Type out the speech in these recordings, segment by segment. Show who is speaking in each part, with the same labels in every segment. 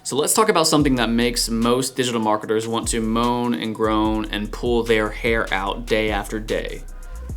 Speaker 1: So let's talk about something that makes most digital marketers want to moan and groan and pull their hair out day after day.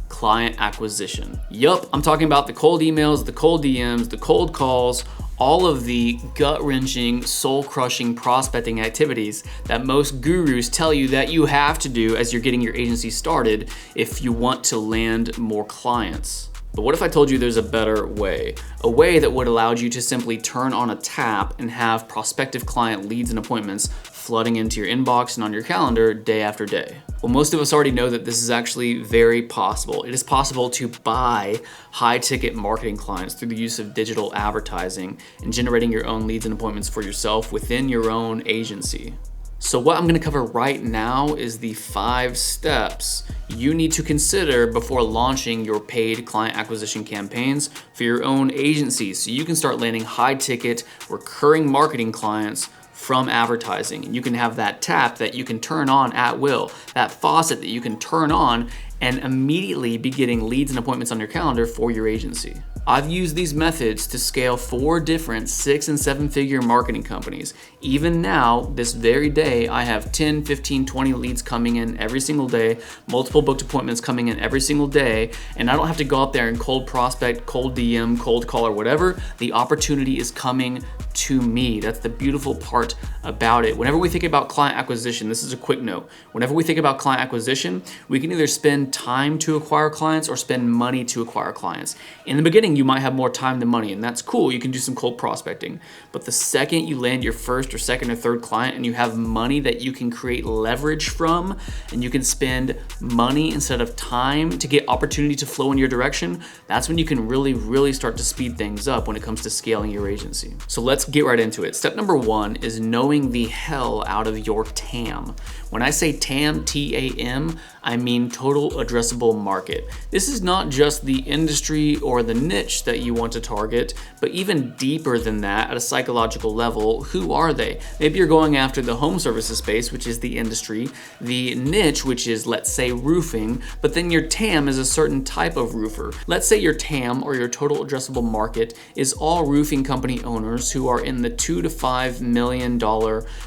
Speaker 1: Client acquisition. Yup, I'm talking about the cold emails, the cold DMs, the cold calls, all of the gut-wrenching, soul-crushing prospecting activities that most gurus tell you that you have to do as you're getting your agency started if you want to land more clients. But what if I told you there's a better way? A way that would allow you to simply turn on a tap and have prospective client leads and appointments flooding into your inbox and on your calendar day after day. Well, most of us already know that this is actually very possible. It is possible to buy high-ticket marketing clients through the use of digital advertising and generating your own leads and appointments for yourself within your own agency. So what I'm gonna cover right now is the 5 steps you need to consider before launching your paid client acquisition campaigns for your own agency so you can start landing high-ticket, recurring marketing clients from advertising. And you can have that tap that you can turn on at will, that faucet that you can turn on and immediately be getting leads and appointments on your calendar for your agency. I've used these methods to scale 4 different 6- and 7-figure marketing companies. Even now, this very day, I have 10, 15, 20 leads coming in every single day, multiple booked appointments coming in every single day, and I don't have to go out there and cold prospect, cold DM, cold call, or whatever. The opportunity is coming to me. That's the beautiful part about it. Whenever we think about client acquisition, this is a quick note. Whenever we think about client acquisition, we can either spend time to acquire clients or spend money to acquire clients. In the beginning, you might have more time than money, and that's cool. You can do some cold prospecting. But the second you land your first or second or third client and you have money that you can create leverage from, and you can spend money instead of time to get opportunity to flow in your direction, that's when you can really start to speed things up when it comes to scaling your agency. So let's get right into it. Step number 1 is knowing the hell out of your TAM. When I say TAM, T-A-M, I mean total addressable market. This is not just the industry or the niche that you want to target, but even deeper than that at a psychological level, who are they? Maybe you're going after the home services space, which is the industry, the niche, which is, let's say, roofing, but then your TAM is a certain type of roofer. Let's say your TAM, or your total addressable market, is all roofing company owners who are in the $2 to $5 million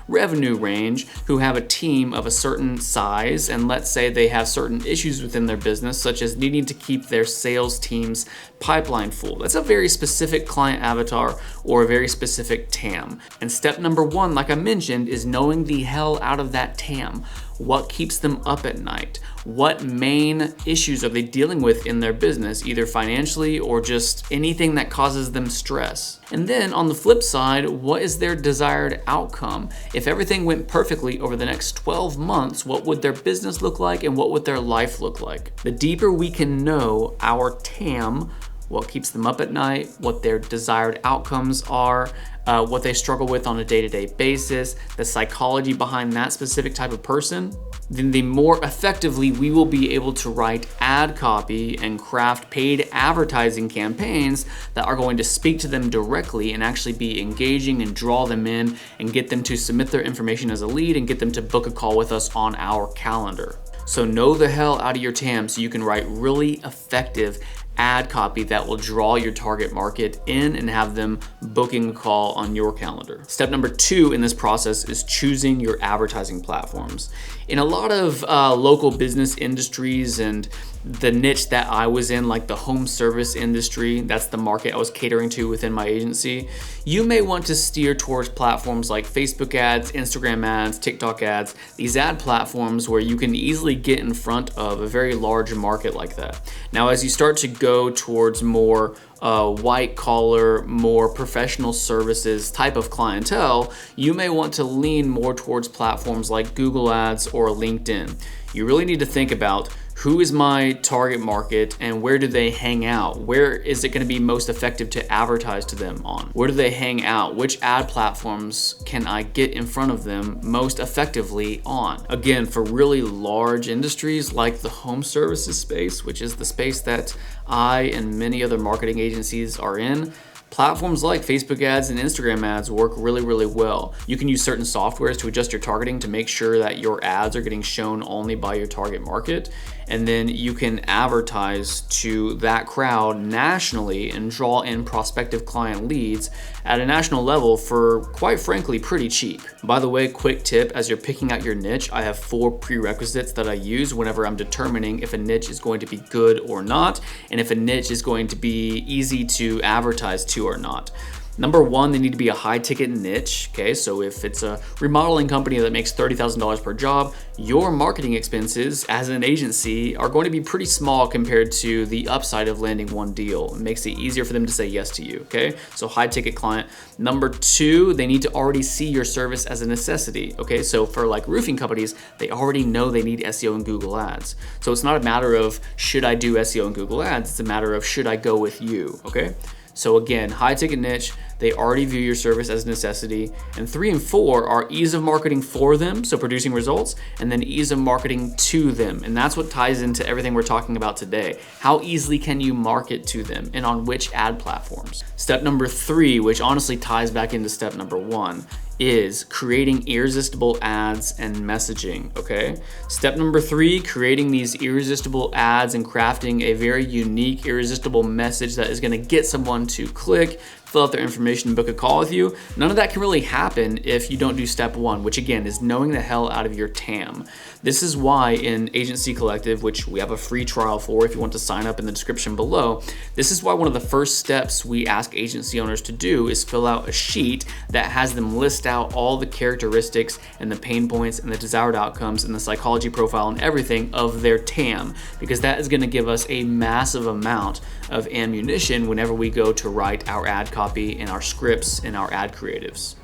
Speaker 1: revenue range, who have a team of a certain size, and let's say they have certain issues within their business, such as needing to keep their sales team's pipeline full. That's a very specific client avatar or a very specific TAM. And step number 1, like I mentioned, is knowing the hell out of that TAM. What keeps them up at night? What main issues are they dealing with in their business, either financially or just anything that causes them stress? And then on the flip side, what is their desired outcome? If everything went perfectly over the next 12 months, what would their business look like and what would their life look like? The deeper we can know our TAM, what keeps them up at night, what their desired outcomes are, what they struggle with on a day-to-day basis, the psychology behind that specific type of person, then the more effectively we will be able to write ad copy and craft paid advertising campaigns that are going to speak to them directly and actually be engaging and draw them in and get them to submit their information as a lead and get them to book a call with us on our calendar. So know the hell out of your TAM so you can write really effective ad copy that will draw your target market in and have them booking a call on your calendar. Step number 2 in this process is choosing your advertising platforms. In a lot of local business industries and the niche that I was in, like the home service industry, that's the market I was catering to within my agency, you may want to steer towards platforms like Facebook ads, Instagram ads, TikTok ads, these ad platforms where you can easily get in front of a very large market like that. Now, as you start to go towards more white collar, more professional services type of clientele, you may want to lean more towards platforms like Google Ads or LinkedIn. You really need to think about who is my target market and where do they hang out? Where is it going to be most effective to advertise to them on? Where do they hang out? Which ad platforms can I get in front of them most effectively on? Again, for really large industries like the home services space, which is the space that I and many other marketing agencies are in, platforms like Facebook ads and Instagram ads work really well. You can use certain softwares to adjust your targeting to make sure that your ads are getting shown only by your target market. And then you can advertise to that crowd nationally and draw in prospective client leads at a national level for, quite frankly, pretty cheap. By the way, quick tip, as you're picking out your niche, I have 4 prerequisites that I use whenever I'm determining if a niche is going to be good or not, and if a niche is going to be easy to advertise to or not. Number 1, they need to be a high ticket niche, okay? So if it's a remodeling company that makes $30,000 per job, your marketing expenses as an agency are going to be pretty small compared to the upside of landing one deal. It makes it easier for them to say yes to you, okay? So high ticket client. Number 2, they need to already see your service as a necessity, okay? So for like roofing companies, they already know they need SEO and Google Ads. So it's not a matter of should I do SEO and Google Ads, it's a matter of should I go with you, okay? So again, high ticket niche, they already view your service as a necessity. And 3 and 4 are ease of marketing for them, so producing results, and then ease of marketing to them. And that's what ties into everything we're talking about today. How easily can you market to them and on which ad platforms? Step number 3, which honestly ties back into step number 1, is creating irresistible ads and messaging, okay? Step number 3, creating these irresistible ads and crafting a very unique, irresistible message that is gonna get someone to click, fill out their information, and book a call with you. None of that can really happen if you don't do step 1, which again is knowing the hell out of your TAM. This is why in Agency Collective, which we have a free trial for if you want to sign up in the description below, this is why one of the first steps we ask agency owners to do is fill out a sheet that has them list out all the characteristics and the pain points and the desired outcomes and the psychology profile and everything of their TAM, because that is gonna give us a massive amount of ammunition whenever we go to write our ad copy and our scripts and our ad creatives.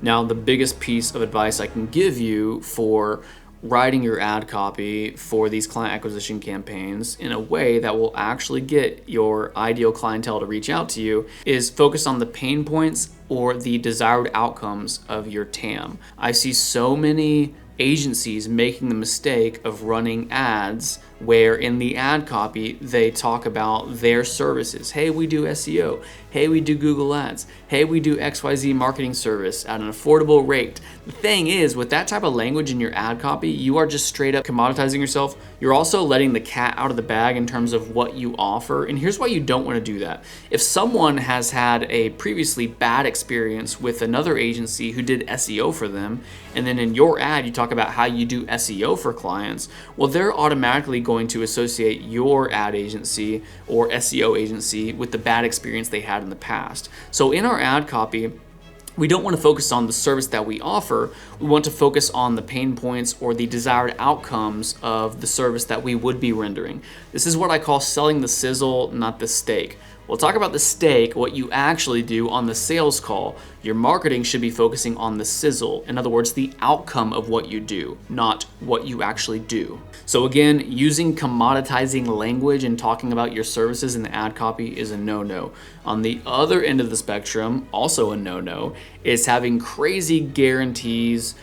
Speaker 1: Now, the biggest piece of advice I can give you for writing your ad copy for these client acquisition campaigns in a way that will actually get your ideal clientele to reach out to you is focus on the pain points or the desired outcomes of your TAM. I see so many agencies making the mistake of running ads where in the ad copy they talk about their services. Hey, we do SEO. Hey, we do Google Ads. Hey, we do XYZ marketing service at an affordable rate. The thing is, with that type of language in your ad copy, you are just straight up commoditizing yourself. You're also letting the cat out of the bag in terms of what you offer. And here's why you don't want to do that. If someone has had a previously bad experience with another agency who did SEO for them, and then in your ad you talk about how you do SEO for clients, well, they're automatically going to associate your ad agency or SEO agency with the bad experience they had in the past. So in our ad copy, we don't want to focus on the service that we offer. We want to focus on the pain points or the desired outcomes of the service that we would be rendering. This is what I call selling the sizzle, not the steak. We'll talk about the steak, what you actually do on the sales call. Your marketing should be focusing on the sizzle. In other words, the outcome of what you do, not what you actually do. So again, using commoditizing language and talking about your services in the ad copy is a no-no. On the other end of the spectrum, also a no-no, is having crazy guarantees,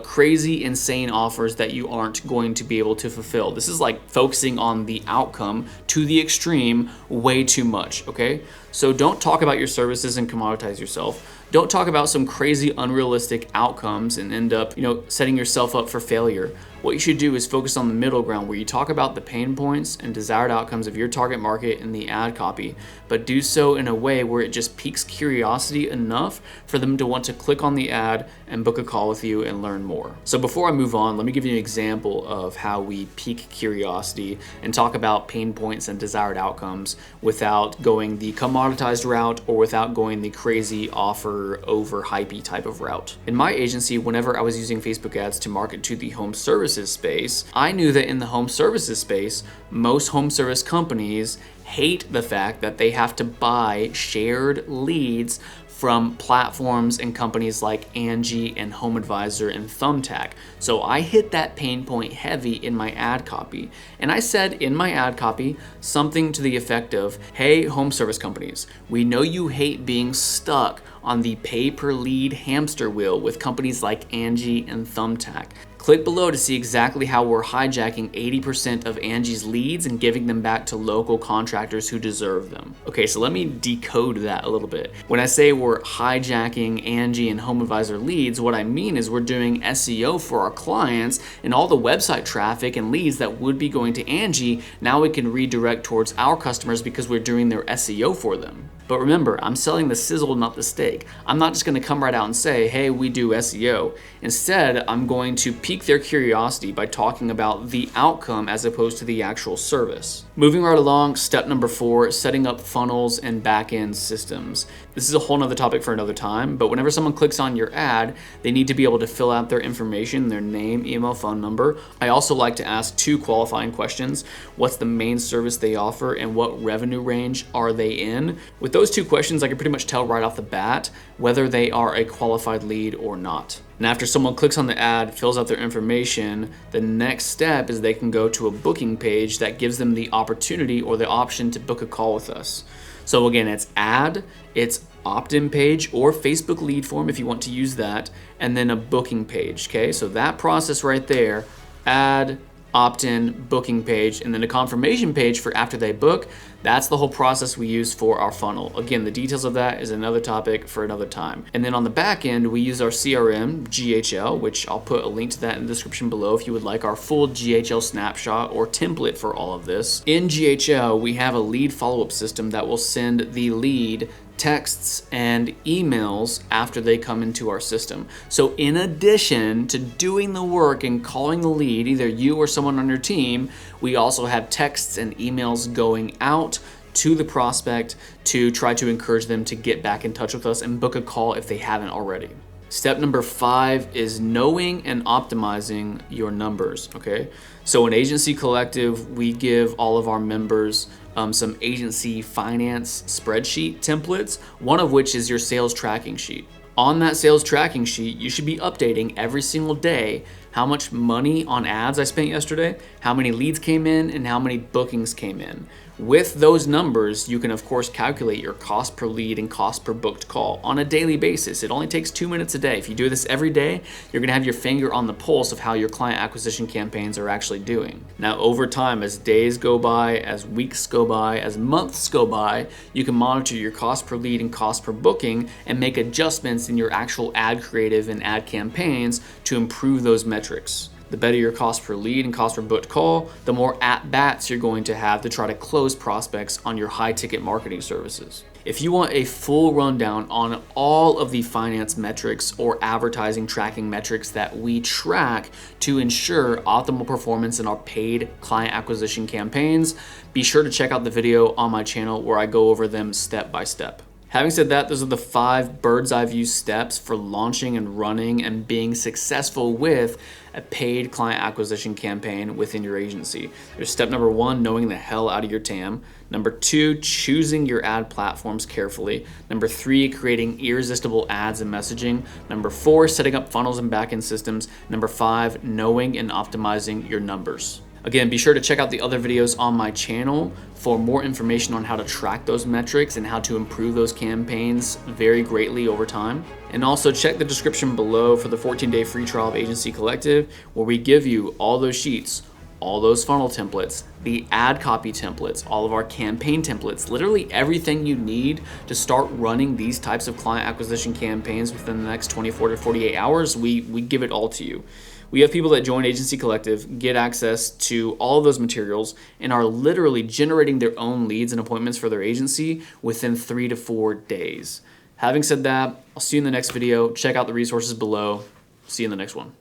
Speaker 1: crazy, insane offers that you aren't going to be able to fulfill. This is like focusing on the outcome to the extreme way too much, okay? So don't talk about your services and commoditize yourself. Don't talk about some crazy unrealistic outcomes and end up, setting yourself up for failure. What you should do is focus on the middle ground where you talk about the pain points and desired outcomes of your target market in the ad copy, but do so in a way where it just piques curiosity enough for them to want to click on the ad and book a call with you and learn more. So before I move on, let me give you an example of how we pique curiosity and talk about pain points and desired outcomes without going the commoditized route or without going the crazy offer over hypey type of route. In my agency, whenever I was using Facebook ads to market to the home services space, I knew that in the home services space, most home service companies hate the fact that they have to buy shared leads from platforms and companies like Angie and Home Advisor and Thumbtack. So I hit that pain point heavy in my ad copy. And I said in my ad copy something to the effect of, hey, home service companies, we know you hate being stuck on the pay per lead hamster wheel with companies like Angie and Thumbtack. Click below to see exactly how we're hijacking 80% of Angie's leads and giving them back to local contractors who deserve them. Okay, so let me decode that a little bit. When I say we're hijacking Angie and HomeAdvisor leads, what I mean is we're doing SEO for our clients, and all the website traffic and leads that would be going to Angie, now we can redirect towards our customers because we're doing their SEO for them. But remember, I'm selling the sizzle, not the steak. I'm not just gonna come right out and say, hey, we do SEO. Instead, I'm going to pique their curiosity by talking about the outcome as opposed to the actual service. Moving right along, step number 4, setting up funnels and backend systems. This is a whole nother topic for another time, but whenever someone clicks on your ad, they need to be able to fill out their information, their name, email, phone number. I also like to ask 2 qualifying questions. What's the main service they offer and what revenue range are they in? With those 2 questions, I can pretty much tell right off the bat whether they are a qualified lead or not. And after someone clicks on the ad, fills out their information, the next step is they can go to a booking page that gives them the opportunity or the option to book a call with us. So again, it's ad, it's opt-in page or Facebook lead form if you want to use that, and then a booking page, okay? So that process right there, ad, opt-in, booking page, and then a confirmation page for after they book. That's the whole process we use for our funnel. Again, the details of that is another topic for another time. And then on the back end, we use our CRM, GHL, which I'll put a link to that in the description below if you would like our full GHL snapshot or template for all of this. In GHL, we have a lead follow-up system that will send the lead texts and emails after they come into our system. So in addition to doing the work and calling the lead, either you or someone on your team, we also have texts and emails going out to the prospect to try to encourage them to get back in touch with us and book a call if they haven't already. Step number 5 is knowing and optimizing your numbers, okay? So in Agency Collective, we give all of our members some agency finance spreadsheet templates, one of which is your sales tracking sheet. On that sales tracking sheet, you should be updating every single day how much money on ads I spent yesterday, how many leads came in, and how many bookings came in. With those numbers, you can of course calculate your cost per lead and cost per booked call on a daily basis. It only takes 2 minutes a day. If you do this every day, you're gonna have your finger on the pulse of how your client acquisition campaigns are actually doing. Now, over time, as days go by, as weeks go by, as months go by, you can monitor your cost per lead and cost per booking and make adjustments in your actual ad creative and ad campaigns to improve those metrics. The better your cost per lead and cost per booked call, the more at-bats you're going to have to try to close prospects on your high-ticket marketing services. If you want a full rundown on all of the finance metrics or advertising tracking metrics that we track to ensure optimal performance in our paid client acquisition campaigns, be sure to check out the video on my channel where I go over them step by step. Having said that, those are the 5 bird's eye view steps for launching and running and being successful with a paid client acquisition campaign within your agency. There's step number 1, knowing the hell out of your TAM. Number 2, choosing your ad platforms carefully. Number 3, creating irresistible ads and messaging. Number 4, setting up funnels and backend systems. Number 5, knowing and optimizing your numbers. Again, be sure to check out the other videos on my channel for more information on how to track those metrics and how to improve those campaigns very greatly over time. And also check the description below for the 14-day free trial of Agency Collective, where we give you all those sheets, all those funnel templates, the ad copy templates, all of our campaign templates, literally everything you need to start running these types of client acquisition campaigns within the next 24 to 48 hours. We give it all to you. We have people that join Agency Collective, get access to all of those materials, and are literally generating their own leads and appointments for their agency within 3 to 4 days. Having said that, I'll see you in the next video. Check out the resources below. See you in the next one.